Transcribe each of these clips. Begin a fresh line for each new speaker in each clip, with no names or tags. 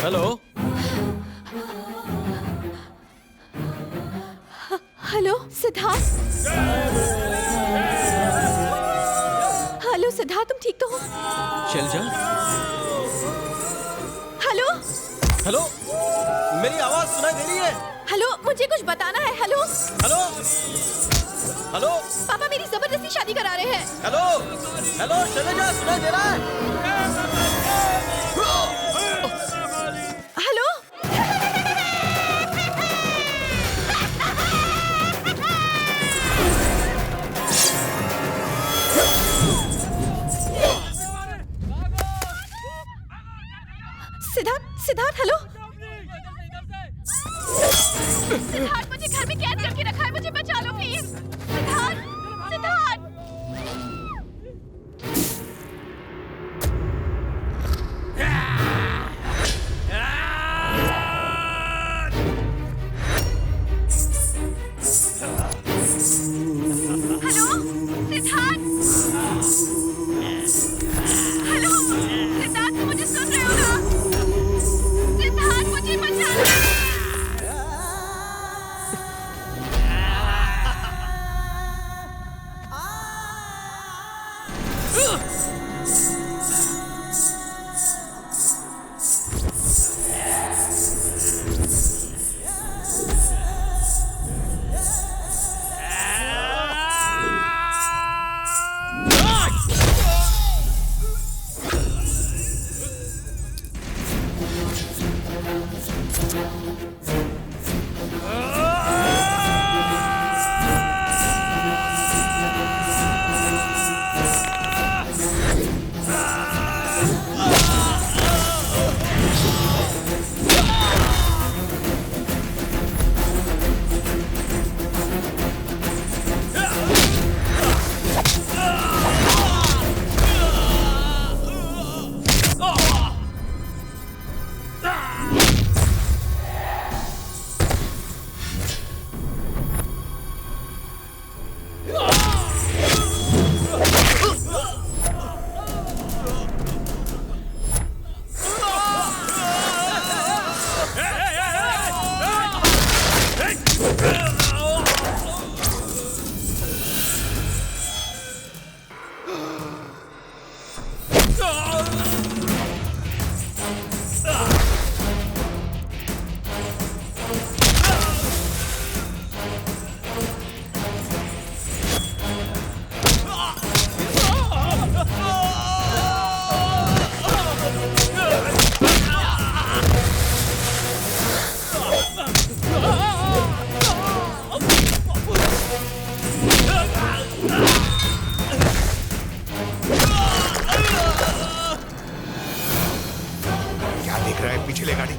Hello.
Hello Siddharth. Hello Siddharth, तुम ठीक तो हो?
शैलजा।
हेलो
हेलो, मेरी आवाज सुनाई दे रही है?
हेलो, मुझे कुछ बताना है। हेलो
हेलो हेलो
पापा मेरी जबरदस्ती शादी करा रहे हैं।
हेलो हेलो शैलजा, सुनाई दे रहा है?
Hello Siddharth, Siddharth hello. सिद्धार्थ, मुझे घर में कैद करके रखा है, मुझे बचा लो please. Siddharth, Siddharth. Hello Siddharth. Hello Siddharth, तुम मुझे सुन रहे हो ना? सिद्धार्थ, मुझे बचाना।
पीछे ले गाड़ी।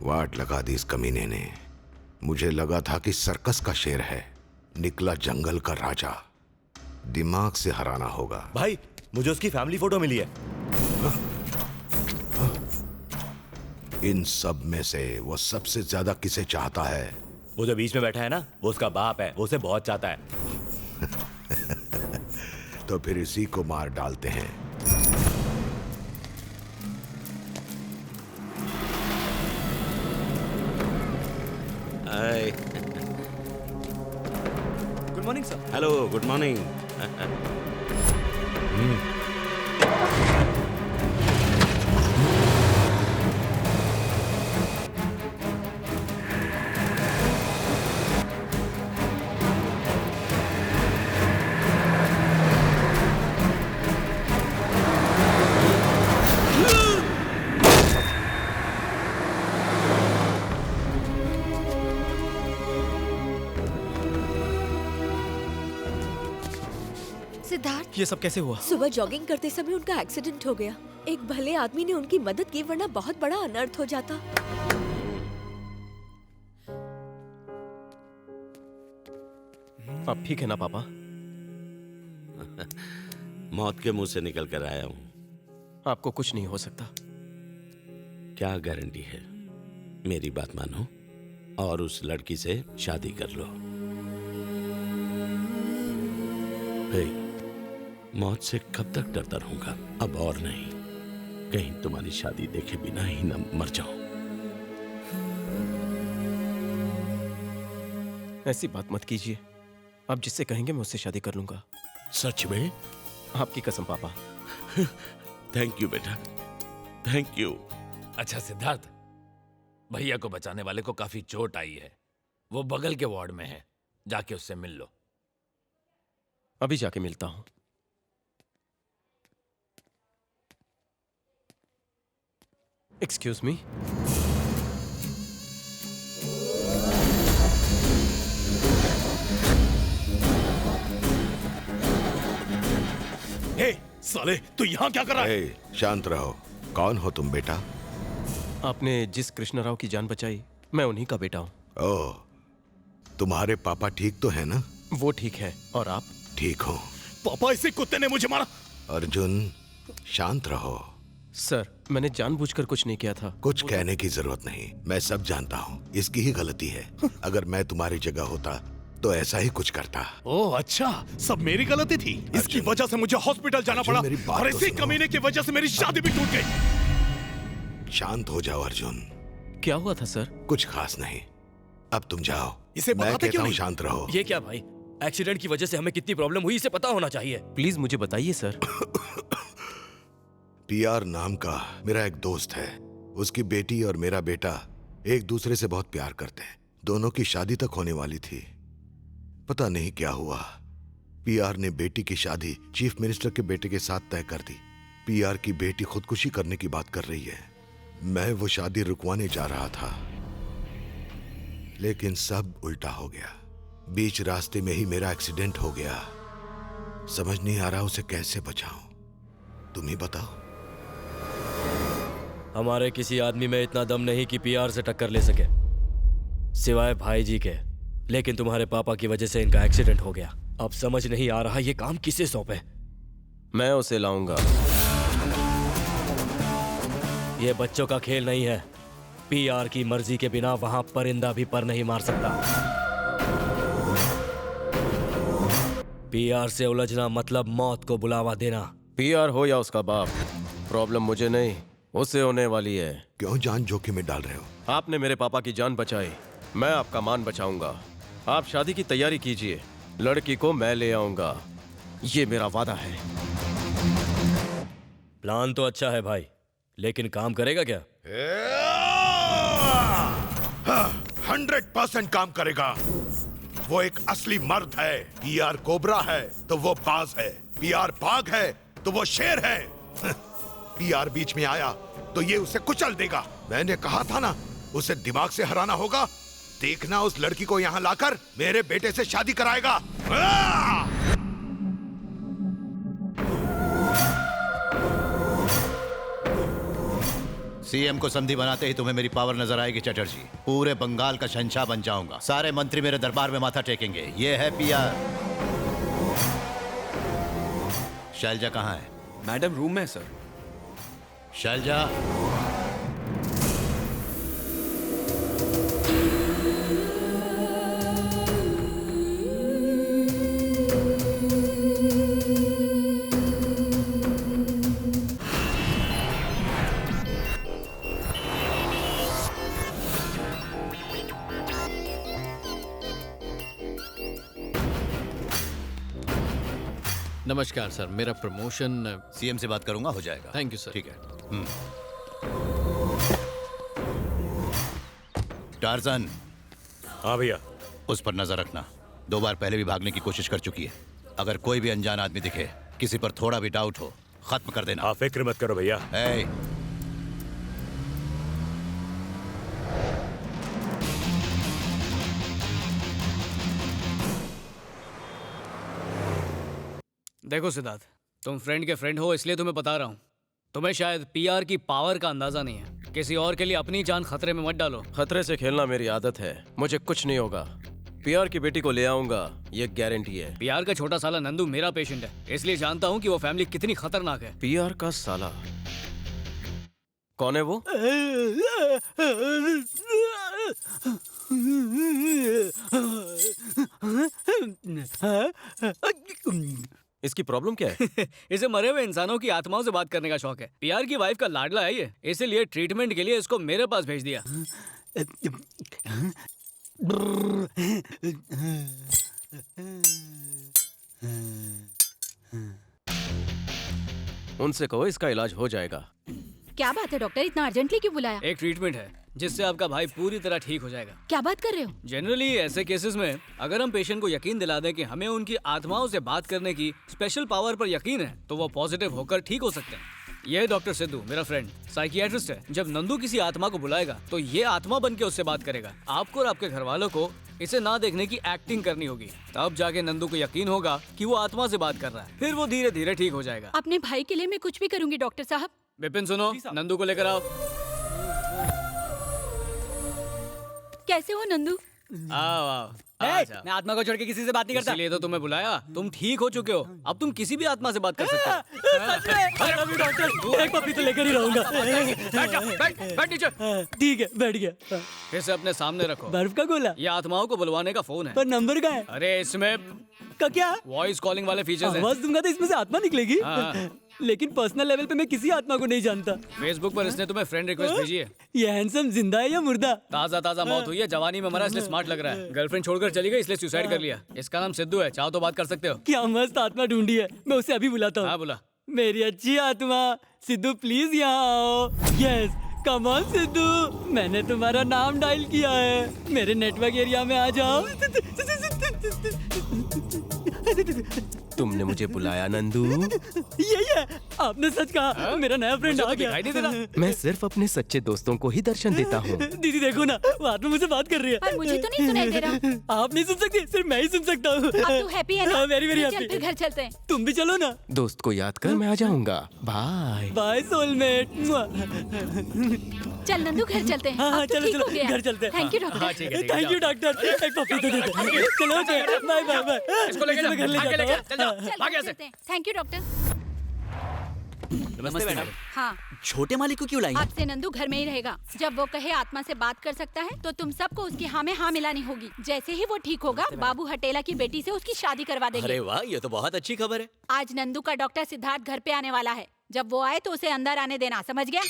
वाट लगा दी इस कमीने ने। मुझे लगा था कि सर्कस का शेर है, निकला जंगल का राजा। दिमाग से हराना होगा।
भाई, मुझे उसकी फैमिली फोटो मिली है।
इन सब में से वो सबसे ज्यादा किसे चाहता है?
वो जो बीच में बैठा है ना, वो उसका बाप है, वो उसे बहुत चाहता है।
तो फिर इसी को मार डालते हैं।
Good morning sir.
Hello, good morning.
ये सब कैसे हुआ?
सुबह जॉगिंग करते समय उनका एक्सीडेंट हो गया। एक भले आदमी ने उनकी मदद की, वरना बहुत बड़ा अनर्थ हो जाता।
आप ठीक है ना पापा?
मौत के मुंह से निकल कर आया हूं।
आपको कुछ नहीं हो सकता।
क्या गारंटी है? मेरी बात मानो और उस लड़की से शादी कर लो। हे, मौत से कब तक डरता रहूंगा? अब और नहीं। कहीं तुम्हारी शादी देखे बिना ही न मर जाऊं।
ऐसी बात मत कीजिए। आप जिससे कहेंगे मैं उससे शादी कर लूंगा।
सच में?
आपकी कसम पापा।
थैंक यू बेटा, थैंक यू।
अच्छा सिद्धार्थ, भैया को बचाने वाले को काफी चोट आई है। वो बगल के वार्ड में है, जाके उससे मिल लो।
अभी जाके मिलता हूं। Excuse me.
हे साले, तू यहाँ क्या कर रहा है?
ए, शांत रहो। कौन हो तुम बेटा?
आपने जिस कृष्ण राव की जान बचाई, मैं उन्हीं का बेटा हूं।
ओह, तुम्हारे पापा ठीक तो है ना?
वो ठीक है, और आप?
ठीक हो।
पापा, इसी कुत्ते ने मुझे मारा।
अर्जुन, शांत रहो।
सर, मैंने जानबूझकर कुछ नहीं किया था।
कुछ कहने की जरूरत नहीं, मैं सब जानता हूँ। इसकी ही गलती है। अगर मैं तुम्हारी जगह होता तो ऐसा ही कुछ करता।
ओह अच्छा, सब मेरी गलती थी। इसकी वजह से मुझे हॉस्पिटल जाना
अर्जुन,
पड़ा
मेरी बात
और
तो
इसी
सुनो।
कमीने की वजह से मेरी शादी भी टूट गई।
शांत हो जाओ अर्जुन।
क्या हुआ था सर?
कुछ खास नहीं। अब तुम जाओ।
इसे
मैं
बताते
कहता
क्यों
हूँ
नहीं?
शांत रहो।
ये क्या भाई? एक्सीडेंट की वजह से हमें कितनी प्रॉब्लम हुई इसे पता होना चाहिए।
प्लीज मुझे बताइए सर।
पीआर नाम का मेरा एक दोस्त है। उसकी बेटी और मेरा बेटा एक दूसरे से बहुत प्यार करते हैं। दोनों की शादी तक होने वाली थी। पता नहीं क्या हुआ, पीआर ने बेटी की शादी चीफ मिनिस्टर के बेटे के साथ तय कर दी। पीआर की बेटी खुदकुशी करने की बात कर रही है। मैं वो शादी रुकवाने जा रहा था, लेकिन सब उल्टा हो गया। बीच रास्ते में ही मेरा एक्सीडेंट हो गया। समझ नहीं आ रहा उसे कैसे बचाऊं। तुम ही बताओ।
हमारे किसी आदमी में इतना दम नहीं कि पीआर से टक्कर ले सके, सिवाय भाई जी के। लेकिन तुम्हारे पापा की वजह से इनका एक्सीडेंट हो गया। अब समझ नहीं आ रहा ये काम किसे सौंपे।
मैं उसे लाऊंगा।
ये बच्चों का खेल नहीं है। पीआर की मर्जी के बिना वहां परिंदा भी पर नहीं मार सकता। पीआर से उलझना मतलब मौत को बुलावा देना।
पीआर हो या उसका बाप, प्रॉब्लम मुझे नहीं, उसे होने वाली है।
क्यों जान जोखिम में डाल रहे हो?
आपने मेरे पापा की जान बचाई, मैं आपका मान बचाऊंगा। आप शादी की तैयारी कीजिए, लड़की को मैं ले आऊंगा। ये मेरा वादा है।
प्लान तो अच्छा है भाई, लेकिन काम करेगा क्या?
100% काम करेगा। वो एक असली मर्द है। पीआर कोबरा है तो वो बाज है। पीआर बाघ है तो वो शेर है। पीआर बीच में आया तो ये उसे कुचल देगा। मैंने कहा था ना, उसे दिमाग से हराना होगा। देखना, उस लड़की को यहाँ लाकर मेरे बेटे से शादी कराएगा।
सीएम को संधि बनाते ही तुम्हें मेरी पावर नजर आएगी चटर्जी। पूरे बंगाल का शहंशाह बन जाऊंगा। सारे मंत्री मेरे दरबार में माथा टेकेंगे। ये है पीआर। शैलजा कहाँ है?
मैडम रूम में है सर।
शैलजा,
नमस्कार सर, मेरा प्रमोशन।
सीएम से बात करूंगा, हो जाएगा।
Thank you sir.
ठीक है। टार्जन,
हाँ भैया।
उस पर नजर रखना। 2 बार पहले भी भागने की कोशिश कर चुकी है। अगर कोई भी अनजान आदमी दिखे, किसी पर थोड़ा भी डाउट हो, खत्म कर देना।
आप फिक्र मत करो भैया।
ए,
देखो सिद्धार्थ, तुम फ्रेंड के फ्रेंड हो इसलिए तुम्हें बता रहा हूँ। तुम्हें शायद पीआर की पावर का अंदाजा नहीं है। किसी और के लिए अपनी जान खतरे में मत डालो।
खतरे से खेलना मेरी आदत है, मुझे कुछ नहीं होगा। पीआर की बेटी को ले आऊंगा, ये गारंटी है।
पीआर का छोटा साला नंदू मेरा पेशेंट है, इसलिए जानता हूँ कि वो फैमिली कितनी खतरनाक है।
पीआर का साला कौन है वो? इसकी प्रॉब्लम क्या है?
इसे मरे हुए इंसानों की आत्माओं से बात करने का शौक है। पीआर की वाइफ का लाडला है ये, इसीलिए ट्रीटमेंट के लिए इसको मेरे पास भेज दिया।
उनसे कहो इसका इलाज हो जाएगा।
क्या बात है डॉक्टर, इतना अर्जेंटली क्यों बुलाया?
एक ट्रीटमेंट है जिससे आपका भाई पूरी तरह ठीक हो जाएगा।
क्या बात कर रहे हो?
जनरली ऐसे केसेस में अगर हम पेशेंट को यकीन दिला दें कि हमें उनकी आत्माओं से बात करने की स्पेशल पावर पर यकीन है, तो वो पॉजिटिव होकर ठीक हो सकते हैं। ये डॉक्टर सिद्धू मेरा फ्रेंड साइकियाट्रिस्ट है। जब नंदू किसी आत्मा को बुलाएगा तो ये आत्मा बन के उससे बात करेगा। आपको और आपके घर वालों को इसे ना देखने की एक्टिंग करनी होगी, तब जाके नंदू को यकीन होगा कि वो आत्मा से बात कर रहा है। फिर वो धीरे धीरे ठीक हो जाएगा।
अपने भाई के लिए मैं कुछ भी करूंगी डॉक्टर साहब।
विपिन सुनो, नंदू को लेकर आओ।
कैसे हो नंदू?
आओ आओ।
मैं आत्मा को छोड़ के किसी से बात नहीं करता।
इसलिए तो तुम्हें बुलाया, तुम ठीक हो चुके हो, अब तुम किसी भी आत्मा से बात कर सकते हो।
डॉक्टर, एक पप्पी तो लेकर ही रहूंगा।
बैठ नीचे।
ठीक है, बैठ गया।
इसे अपने सामने रखो।
बर्फ का गोला?
ये आत्माओं को बुलवाने का फोन है।
पर नंबर का है?
अरे इसमें
का क्या?
वॉइस कॉलिंग वाले फीचर्स हैं।
आवाज दूंगा तो इसमें से आत्मा निकलेगी?
हाँ।
लेकिन पर्सनल लेवल पे मैं किसी आत्मा को नहीं जानता।
फेसबुक पर इसने तुम्हें फ्रेंड रिक्वेस्ट भेजी है।
ये हैंडसम जिंदा है या मुर्दा?
ताजा ताजा मौत हुई है, जवानी में मरा इसलिए स्मार्ट लग रहा है। गर्लफ्रेंड छोड़कर चली गई इसलिए सुसाइड कर लिया। इसका नाम सिद्धू है, चाहो तो बात कर सकते हो।
क्या मस्त आत्मा ढूंढी है, मैं उसे अभी बुलाता हूँ।
हाँ बुला।
मेरी अच्छी आत्मा सिद्धू, प्लीज यहाँ आओ। यस, कम ऑन सिद्धू, मैंने तुम्हारा नाम डायल किया है। मेरे नेटवर्क एरिया में आ जाओ।
तुमने मुझे बुलाया नंदू?
यही है, आपने सच कहा। मेरा नया फ्रेंड आ गया।
मैं सिर्फ अपने सच्चे दोस्तों को ही दर्शन देता हूँ।
दीदी देखो ना, वो आत्मा मुझसे बात कर रही है।
पर मुझे तो नहीं सुनाई दे रहा।
आप नहीं सुन सकती, सिर्फ मैं ही सुन सकता हूँ।
अब तू हैप्पी है ना?
वेरी वेरी
चल
हैप्पी।
फिर घर चलते हैं।
तुम भी चलो ना।
दोस्त को याद कर, मैं आ जाऊंगा। Bye
bye soulmate.
चल नंदू घर चलते हैं।
हाँ,
अब तो
चलो
ठीक
चलो,
हो गया।
घर चलते हैं।
Thank you doctor.
Thank you doctor. एक पप्पी तो दे दो। चलो बाय बाय बाय।
इसको लेके
मैं घर ले
आगे
जाता
लेके
हूँ।
चल भाग यहाँ से।
Thank you doctor.
नमस्ते मैडम।
हाँ,
छोटे मालिक को क्यों लाई?
आज से नंदू घर में ही रहेगा। जब वो कहे आत्मा से बात कर सकता है तो तुम सबको उसकी हाँ में हाँ मिलानी होगी। जैसे ही वो ठीक होगा, बाबू हटेला की बेटी से उसकी शादी करवा देंगे।
अरे वाह, ये तो बहुत अच्छी खबर है।
आज नंदू का डॉक्टर सिद्धार्थ घर पे आने वाला है। जब वो आए तो उसे अंदर आने देना, समझ गया?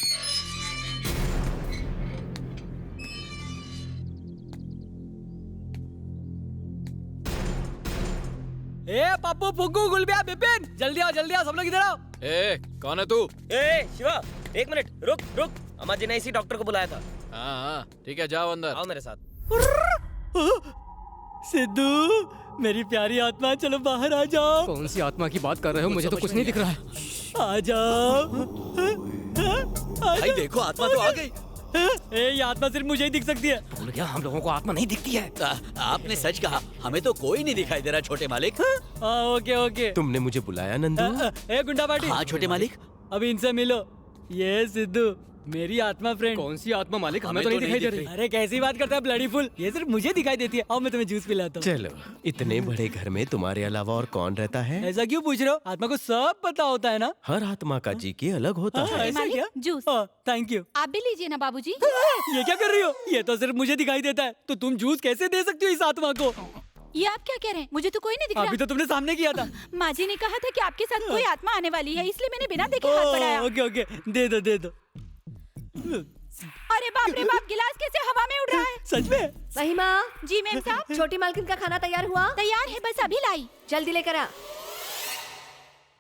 ए पप्पू फुग्गू गुलबिया बिपिन, जल्दी आओ सब लोग इधर आओ।
ए कौन है तू?
ए शिवा, एक मिनट रुक रुक। अम्मा जी ने इसी डॉक्टर को बुलाया था।
हाँ ठीक है, जाओ अंदर।
आओ मेरे साथ।
सिद्धू, मेरी प्यारी आत्मा, चलो बाहर आ जाओ।
कौन सी आत्मा की बात कर रहे हो? मुझे तो कुछ नहीं दिख रहा है।
आ जाओ।
भाई देखो, आत्मा तो आ गई।
ये आत्मा सिर्फ मुझे ही दिख सकती है।
भूल गया, हम लोगों को आत्मा नहीं दिखती है।
आपने सच कहा, हमें तो कोई नहीं दिखाई दे रहा छोटे मालिक।
Okay okay.
तुमने मुझे बुलाया नंदू?
ए गुंडा पार्टी।
हाँ छोटे मालिक।
अब इनसे मिलो। ये सिद्धू, मेरी आत्मा फ्रेंड।
कौन सी आत्मा मालिक? हमें तो नहीं दिखाई दे रही।
अरे कैसी बात करता है ब्लडी फुल, ये सिर्फ मुझे दिखाई देती है। आओ मैं तुम्हें जूस पिलाता हूँ।
चलो, इतने बड़े घर में तुम्हारे अलावा और कौन रहता है?
ऐसा क्यों पूछ रहे हो? आत्मा को सब पता होता है ना।
हर आत्मा का जी के अलग होता है।
ऐसा क्या?
जूस।
Thank you.
आप भी लीजिए ना बाबूजी।
ये क्या कर रही हो? ये तो सिर्फ मुझे दिखाई देता है, तो तुम जूस कैसे दे सकती हो इस आत्मा को?
ये आप क्या कह रहे हैं? मुझे तो कोई नहीं दिख रहा।
अभी तो तुमने सामने किया था।
माँ जी ने कहा था कि आपके साथ कोई आत्मा आने वाली है, इसलिए मैंने बिना देखे हाथ बढ़ाया।
ओके ओके, दे दो दे दो।
अरे बाप रे बाप, गिलास कैसे हवा में उड़ रहा है?
सच में?
महिमा,
जी मैम साहब।
छोटी मालकिन का खाना तैयार हुआ?
तैयार है, बस अभी लाई।
जल्दी लेकर आ।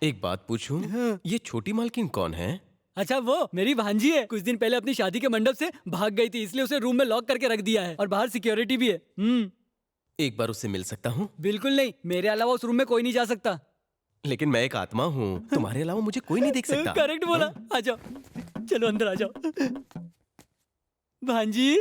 एक बात पूछूं, ये छोटी मालकिन कौन है?
अच्छा, वो मेरी भांजी है। कुछ दिन पहले अपनी शादी के मंडप से भाग गई थी, इसलिए उसे रूम में लॉक करके रख दिया है और बाहर सिक्योरिटी भी है।
एक बार उससे मिल सकता हूँ?
बिल्कुल नहीं, मेरे अलावा उस रूम में कोई नहीं जा सकता।
लेकिन मैं एक आत्मा हूँ, तुम्हारे अलावा मुझे कोई नहीं देख सकता।
करेक्ट बोला। आ जाओ, चलो अंदर आ जाओ। भांजी,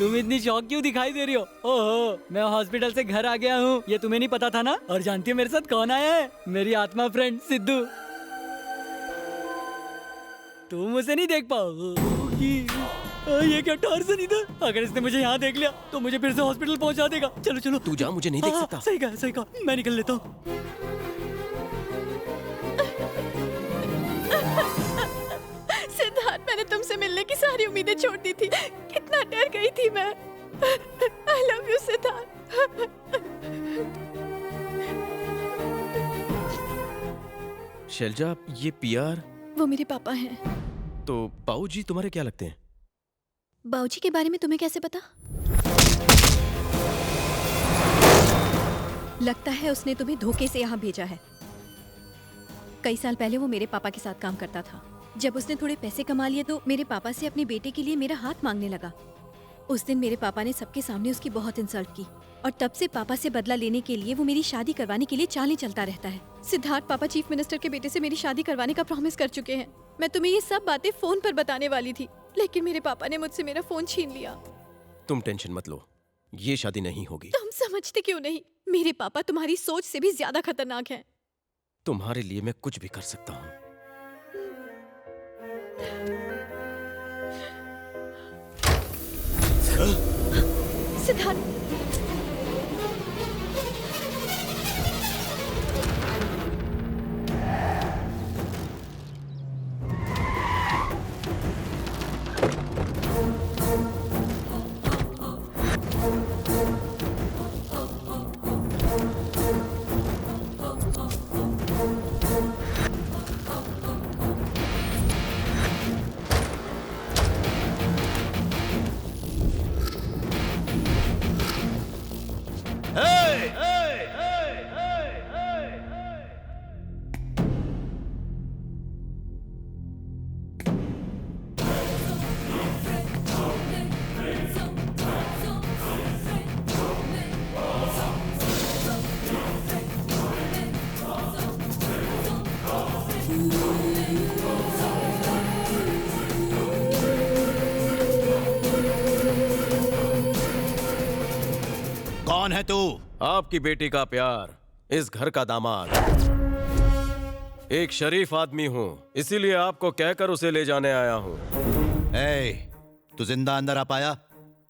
तुम इतनी शौक क्यों दिखाई दे रही हो? ओहो, मैं हॉस्पिटल से घर आ गया हूँ, ये तुम्हें नहीं पता था ना? और जानती हो मेरे साथ कौन आया है? मेरी आत्मा फ्रेंड सिद्धू। तुम उसे नहीं देख पाओगी। ये क्या टार्ज़न इधर? अगर इसने मुझे यहाँ देख लिया तो मुझे फिर से हॉस्पिटल पहुँचा देगा। चलो चलो
तू जा, मुझे नहीं देख सकता।
सही कहा, मैं निकल लेता हूँ।
सिद्धार्थ, मैंने तुमसे मिलने की सारी उम्मीदें छोड़ दी थी। कितना डर गई थी मैं। I love you Siddharth.
Shailaja, ये पीआर
वो मेरे पापा हैं।
तो बाऊ जी तुम्हारे क्या लगते हैं?
बाऊजी के बारे में तुम्हें कैसे पता? लगता है उसने तुम्हें धोखे से यहाँ भेजा है। कई साल पहले वो मेरे पापा के साथ काम करता था। जब उसने थोड़े पैसे कमा लिए तो मेरे पापा से अपने बेटे के लिए मेरा हाथ मांगने लगा। उस दिन मेरे पापा ने सबके सामने उसकी बहुत इंसल्ट की और तब से पापा से बदला लेने के लिए वो मेरी शादी करवाने के लिए चालें चलता रहता है। सिद्धार्थ, पापा चीफ मिनिस्टर के बेटे से मेरी शादी करवाने का प्रॉमिस कर चुके हैं। मैं तुम्हें ये सब बातें फोन पर बताने वाली थी, लेकिन मेरे पापा ने मुझसे मेरा फोन छीन लिया।
तुम टेंशन मत लो, ये शादी नहीं होगी।
तुम समझते क्यों नहीं? मेरे पापा तुम्हारी सोच से भी ज्यादा खतरनाक हैं।
तुम्हारे लिए मैं कुछ भी कर सकता हूँ।
सिद्धार्थ,
कौन है तू?
आपकी बेटी का प्यार, इस घर का दामाद। एक शरीफ आदमी हूँ, इसीलिए आपको कहकर उसे ले जाने आया हूँ।
तू जिंदा अंदर आ पाया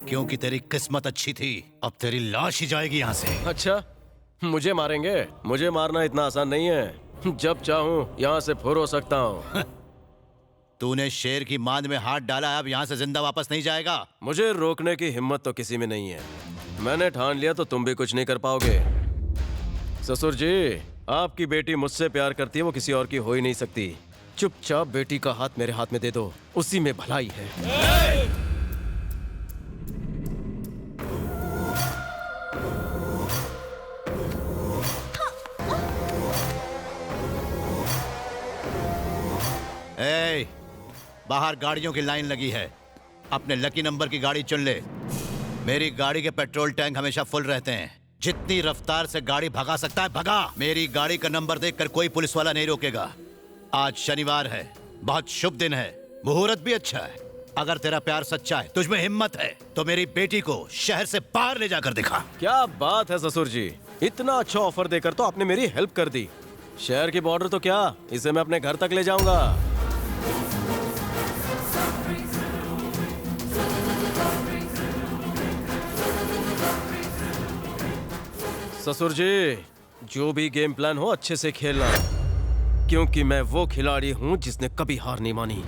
क्योंकि तेरी किस्मत अच्छी थी। अब तेरी लाश ही जाएगी यहाँ से।
अच्छा, मुझे मारेंगे? मुझे मारना इतना आसान नहीं है। जब चाहूँ यहाँ से फुर हो सकता हूँ।
तूने शेर की मांद में हाथ डाला, अब यहाँ से जिंदा वापस नहीं जाएगा।
मुझे रोकने की हिम्मत तो किसी में नहीं है। मैंने ठान लिया तो तुम भी कुछ नहीं कर पाओगे। ससुर जी, आपकी बेटी मुझसे प्यार करती है, वो किसी और की हो ही नहीं सकती। चुपचाप बेटी का हाथ मेरे हाथ में दे दो, उसी में भलाई है।
बाहर गाड़ियों की लाइन लगी है, अपने लकी नंबर की गाड़ी चुन ले। मेरी गाड़ी के पेट्रोल टैंक हमेशा फुल रहते हैं। जितनी रफ्तार से गाड़ी भगा सकता है भगा। मेरी गाड़ी का नंबर देखकर कोई पुलिस वाला नहीं रोकेगा। आज शनिवार है, बहुत शुभ दिन है, मुहूर्त भी अच्छा है। अगर तेरा प्यार सच्चा है, तुझमें हिम्मत है, तो मेरी बेटी को शहर से बाहर ले जाकर दिखा।
क्या बात है ससुर जी, इतना अच्छा ऑफर देकर तो आपने मेरी हेल्प कर दी। शहर की बॉर्डर तो क्या, इसे मैं अपने घर तक ले जाऊंगा। ससुर जी, जो भी गेम प्लान हो अच्छे से खेलना, क्योंकि मैं वो खिलाड़ी हूं जिसने कभी हार नहीं मानी।